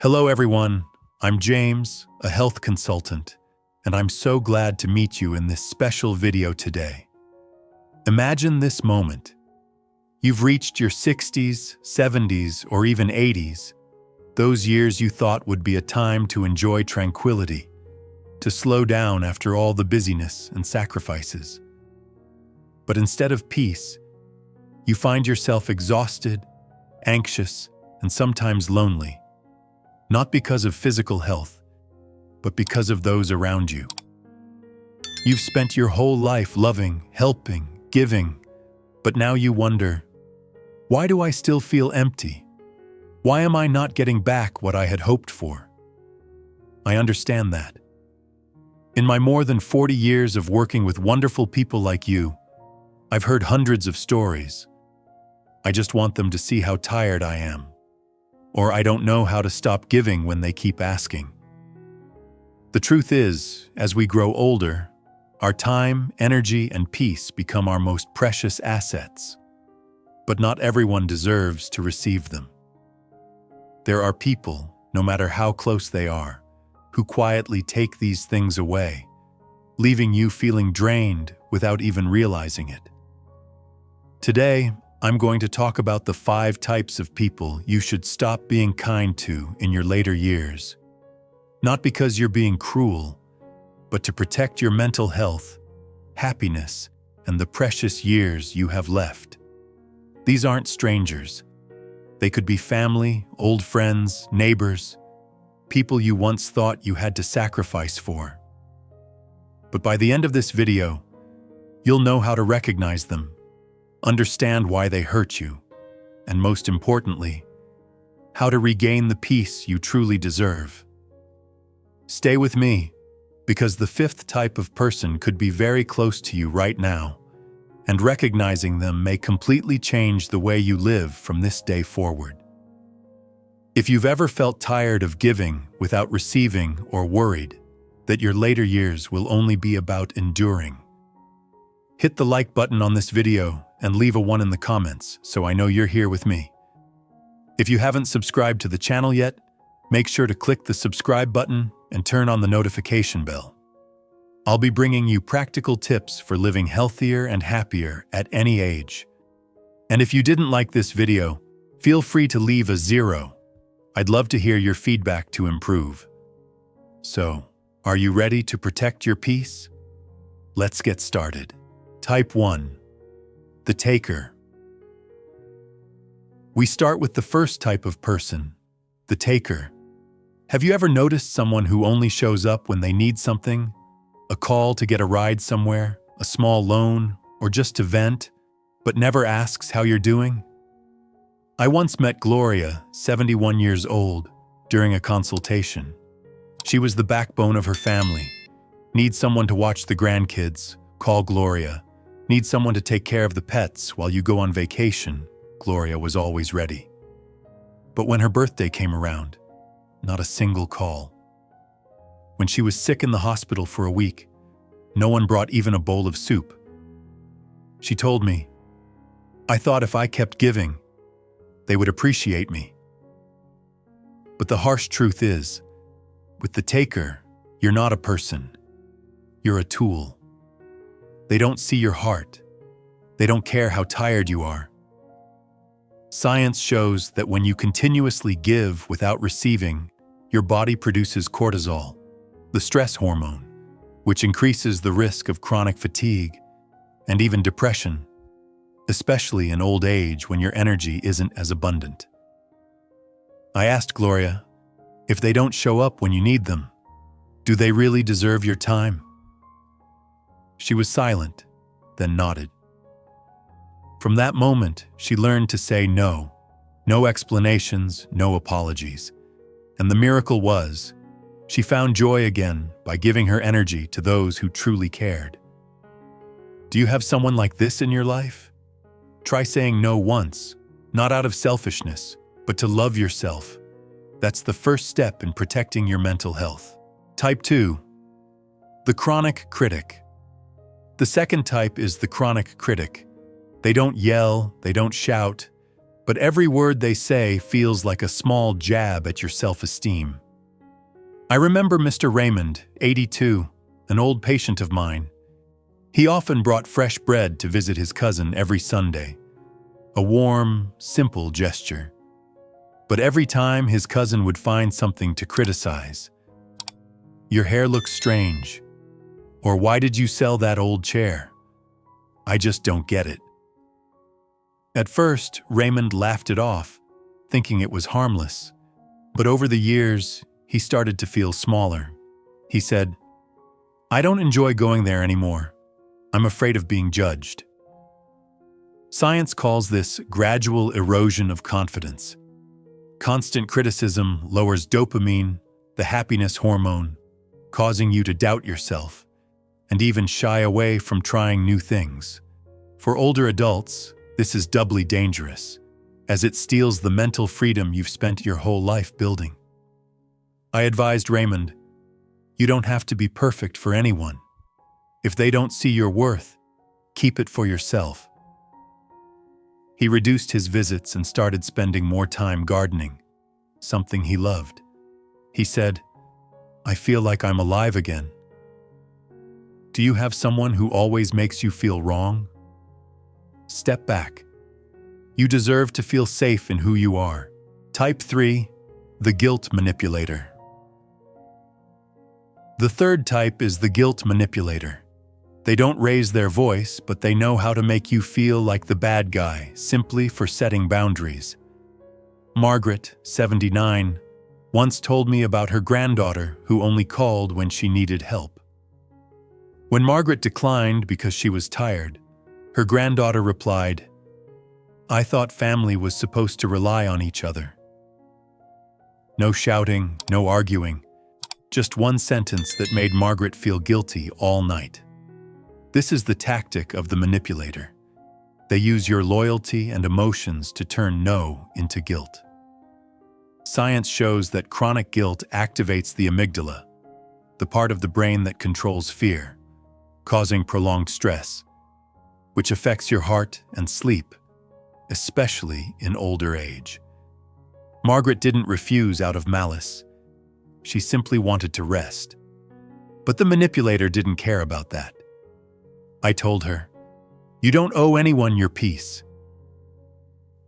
Hello everyone, I'm James, a health consultant, and I'm so glad to meet you in this special video today. Imagine this moment. You've reached your 60s, 70s, or even 80s, those years you thought would be a time to enjoy tranquility, to slow down after all the busyness and sacrifices. But instead of peace, you find yourself exhausted, anxious, and sometimes lonely. Not because of physical health, but because of those around you. You've spent your whole life loving, helping, giving, but now you wonder, why do I still feel empty? Why am I not getting back what I had hoped for? I understand that. In my more than 40 years of working with wonderful people like you, I've heard hundreds of stories. I just want them to see how tired I am. Or I don't know how to stop giving when they keep asking. The truth is, as we grow older, our time, energy, and peace become our most precious assets. But not everyone deserves to receive them. There are people, no matter how close they are, who quietly take these things away, leaving you feeling drained without even realizing it. Today, I'm going to talk about the 5 types of people you should stop being kind to in your later years. Not because you're being cruel, but to protect your mental health, happiness, and the precious years you have left. These aren't strangers. They could be family, old friends, neighbors, people you once thought you had to sacrifice for. But by the end of this video, you'll know how to recognize them, understand why they hurt you, and most importantly, how to regain the peace you truly deserve. Stay with me, because the 5th type of person could be very close to you right now, and recognizing them may completely change the way you live from this day forward. If you've ever felt tired of giving without receiving or worried that your later years will only be about enduring, hit the like button on this video and leave a 1 in the comments so I know you're here with me. If you haven't subscribed to the channel yet, make sure to click the subscribe button and turn on the notification bell. I'll be bringing you practical tips for living healthier and happier at any age. And if you didn't like this video, feel free to leave a 0. I'd love to hear your feedback to improve. So, are you ready to protect your peace? Let's get started. Type 1. The taker. We start with the first type of person, the taker. Have you ever noticed someone who only shows up when they need something? A call to get a ride somewhere, a small loan, or just to vent, but never asks how you're doing? I once met Gloria, 71 years old, during a consultation. She was the backbone of her family. Need someone to watch the grandkids? Call Gloria. Need someone to take care of the pets while you go on vacation? Gloria was always ready. But when her birthday came around, not a single call. When she was sick in the hospital for a week, no one brought even a bowl of soup. She told me, "I thought if I kept giving, they would appreciate me." But the harsh truth is, with the taker, you're not a person. You're a tool. They don't see your heart. They don't care how tired you are. Science shows that when you continuously give without receiving, your body produces cortisol, the stress hormone, which increases the risk of chronic fatigue and even depression, especially in old age when your energy isn't as abundant. I asked Gloria, if they don't show up when you need them, do they really deserve your time? She was silent, then nodded. From that moment, she learned to say no. No explanations, no apologies. And the miracle was, she found joy again by giving her energy to those who truly cared. Do you have someone like this in your life? Try saying no once, not out of selfishness, but to love yourself. That's the first step in protecting your mental health. Type 2. The chronic critic. The second type is the chronic critic. They don't yell, they don't shout, but every word they say feels like a small jab at your self-esteem. I remember Mr. Raymond, 82, an old patient of mine. He often brought fresh bread to visit his cousin every Sunday. A warm, simple gesture. But every time his cousin would find something to criticize. "Your hair looks strange," or "Why did you sell that old chair? I just don't get it." At first, Raymond laughed it off, thinking it was harmless. But over the years, he started to feel smaller. He said, "I don't enjoy going there anymore. I'm afraid of being judged." Science calls this gradual erosion of confidence. Constant criticism lowers dopamine, the happiness hormone, causing you to doubt yourself and even shy away from trying new things. For older adults, this is doubly dangerous, as it steals the mental freedom you've spent your whole life building. I advised Raymond, "You don't have to be perfect for anyone. If they don't see your worth, keep it for yourself." He reduced his visits and started spending more time gardening, something he loved. He said, "I feel like I'm alive again." Do you have someone who always makes you feel wrong? Step back. You deserve to feel safe in who you are. Type 3, the guilt manipulator. The third type is the guilt manipulator. They don't raise their voice, but they know how to make you feel like the bad guy simply for setting boundaries. Margaret, 79, once told me about her granddaughter who only called when she needed help. When Margaret declined because she was tired, her granddaughter replied, "I thought family was supposed to rely on each other." No shouting, no arguing, just one sentence that made Margaret feel guilty all night. This is the tactic of the manipulator. They use your loyalty and emotions to turn no into guilt. Science shows that chronic guilt activates the amygdala, the part of the brain that controls fear, causing prolonged stress, which affects your heart and sleep, especially in older age. Margaret didn't refuse out of malice. She simply wanted to rest. But the manipulator didn't care about that. I told her, "You don't owe anyone your peace."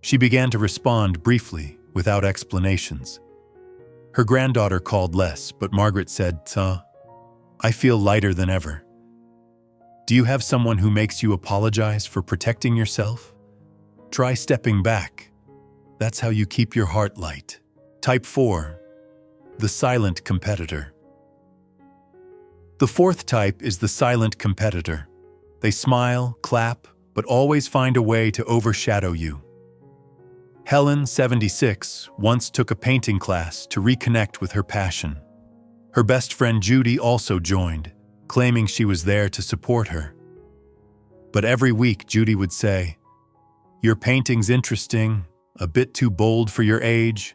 She began to respond briefly, without explanations. Her granddaughter called less, but Margaret said, "I feel lighter than ever." Do you have someone who makes you apologize for protecting yourself? Try stepping back. That's how you keep your heart light. Type 4, the silent competitor. The fourth type is the silent competitor. They smile, clap, but always find a way to overshadow you. Helen, 76, once took a painting class to reconnect with her passion. Her best friend Judy also joined, claiming she was there to support her. But every week Judy would say, "Your painting's interesting, a bit too bold for your age,"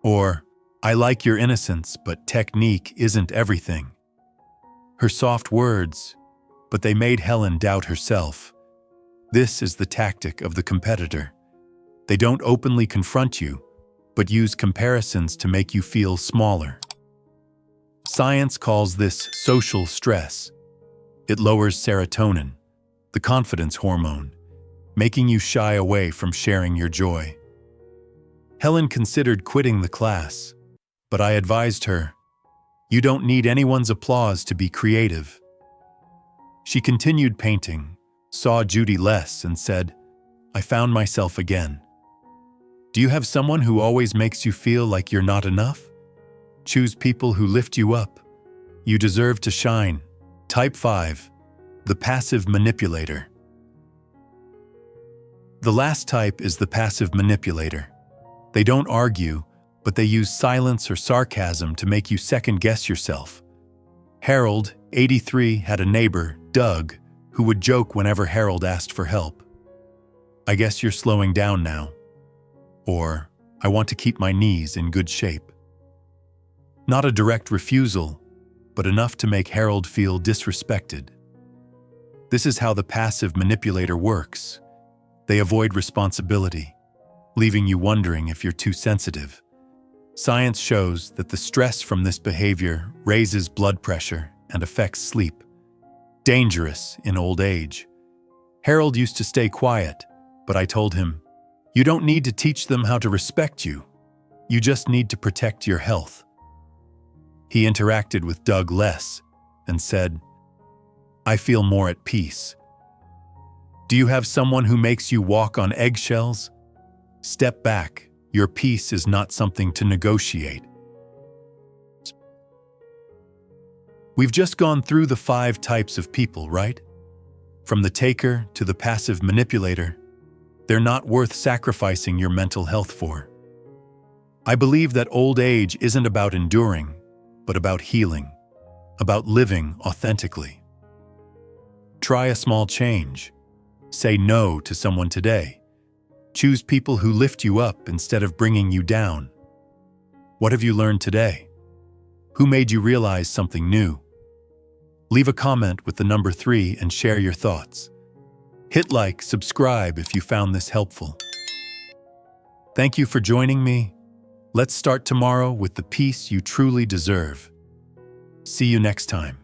or "I like your innocence, but technique isn't everything." Her soft words, but they made Helen doubt herself. This is the tactic of the competitor. They don't openly confront you, but use comparisons to make you feel smaller. Science calls this social stress. It lowers serotonin, the confidence hormone, making you shy away from sharing your joy. Helen considered quitting the class, but I advised her, "You don't need anyone's applause to be creative." She continued painting, saw Judy less, and said, "I found myself again." Do you have someone who always makes you feel like you're not enough? Choose people who lift you up. You deserve to shine. Type 5, the passive manipulator. The last type is the passive manipulator. They don't argue, but they use silence or sarcasm to make you second-guess yourself. Harold, 83, had a neighbor, Doug, who would joke whenever Harold asked for help. "I guess you're slowing down now." Or, "I want to keep my knees in good shape." Not a direct refusal, but enough to make Harold feel disrespected. This is how the passive manipulator works. They avoid responsibility. leaving you wondering if you're too sensitive. Science shows that the stress from this behavior raises blood pressure and affects sleep. Dangerous in old age. Harold used to stay quiet, but I told him, "You don't need to teach them how to respect you. You just need to protect your health." He interacted with Doug less and said, "I feel more at peace." Do you have someone who makes you walk on eggshells? Step back. Your peace is not something to negotiate. We've just gone through the 5 types of people, right? From the taker to the passive manipulator, they're not worth sacrificing your mental health for. I believe that old age isn't about enduring, but about healing, about living authentically. Try a small change. Say no to someone today. Choose people who lift you up instead of bringing you down. What have you learned today? Who made you realize something new? Leave a comment with the number 3 and share your thoughts. Hit like, subscribe if you found this helpful. Thank you for joining me. Let's start tomorrow with the peace you truly deserve. See you next time.